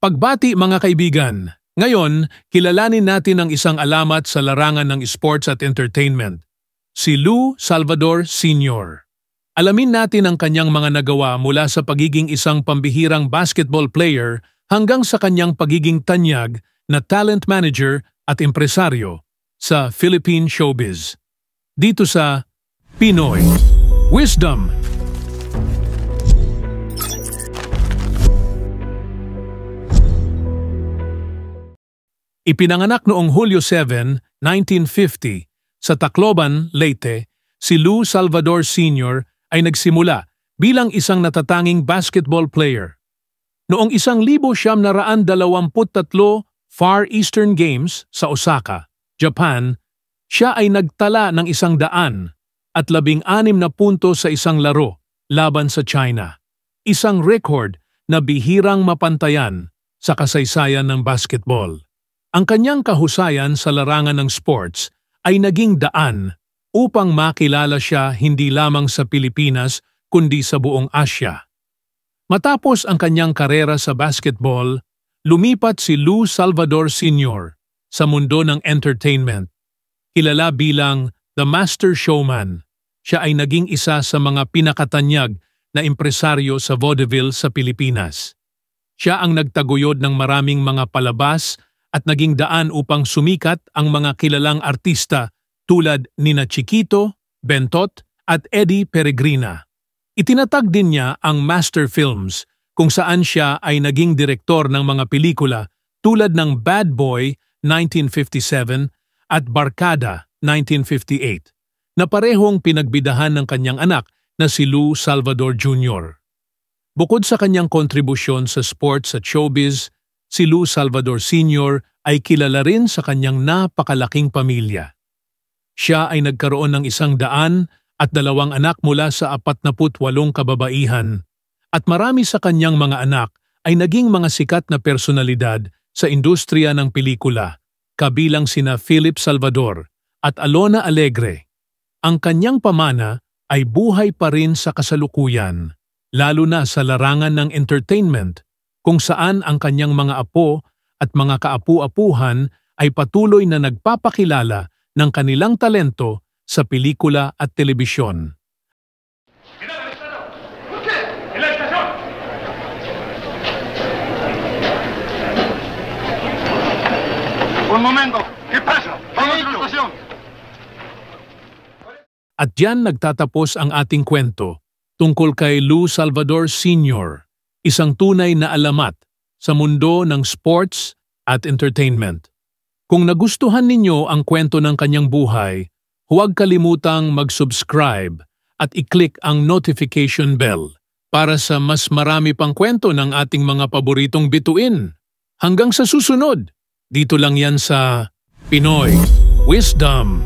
Pagbati mga kaibigan, ngayon kilalanin natin ang isang alamat sa larangan ng sports at entertainment, si Lou Salvador Sr. Alamin natin ang kanyang mga nagawa mula sa pagiging isang pambihirang basketball player hanggang sa kanyang pagiging tanyag na talent manager at empresaryo sa Philippine showbiz. Dito sa Pinoy Wisdom. Ipinanganak noong Hulyo 7, 1950 sa Tacloban, Leyte, si Lou Salvador Sr. ay nagsimula bilang isang natatanging basketball player. Noong 1923 Far Eastern Games sa Osaka, Japan, siya ay nagtala ng 116 na punto sa isang laro laban sa China. Isang record na bihirang mapantayan sa kasaysayan ng basketball. Ang kanyang kahusayan sa larangan ng sports ay naging daan upang makilala siya hindi lamang sa Pilipinas kundi sa buong Asya. Matapos ang kanyang karera sa basketball, lumipat si Lou Salvador Sr. sa mundo ng entertainment. Kilala bilang The Master Showman, siya ay naging isa sa mga pinakatanyag na empresaryo sa vaudeville sa Pilipinas. Siya ang nagtaguyod ng maraming mga palabas at naging daan upang sumikat ang mga kilalang artista tulad nina Chiquito, Bentot at Eddie Peregrina. Itinatag din niya ang Master Films kung saan siya ay naging direktor ng mga pelikula tulad ng Bad Boy 1957 at Barkada 1958 na parehong pinagbidahan ng kanyang anak na si Lou Salvador Jr. Bukod sa kanyang kontribusyon sa sports at showbiz, si Lou Salvador Sr. ay kilala rin sa kanyang napakalaking pamilya. Siya ay nagkaroon ng 102 anak mula sa 48 kababaihan at marami sa kanyang mga anak ay naging mga sikat na personalidad sa industriya ng pelikula, kabilang sina Philip Salvador at Alona Alegre. Ang kanyang pamana ay buhay pa rin sa kasalukuyan, lalo na sa larangan ng entertainment, kung saan ang kanyang mga apo at mga kaapu-apuhan ay patuloy na nagpapakilala ng kanilang talento sa pelikula at telebisyon. Un momento, ¿qué pasa? Vamos a la estación. At diyan nagtatapos ang ating kwento tungkol kay Lou Salvador Sr., isang tunay na alamat sa mundo ng sports at entertainment. Kung nagustuhan ninyo ang kwento ng kanyang buhay, huwag kalimutang mag-subscribe at i-click ang notification bell para sa mas marami pang kwento ng ating mga paboritong bituin. Hanggang sa susunod, dito lang yan sa Pinoy Wisdom.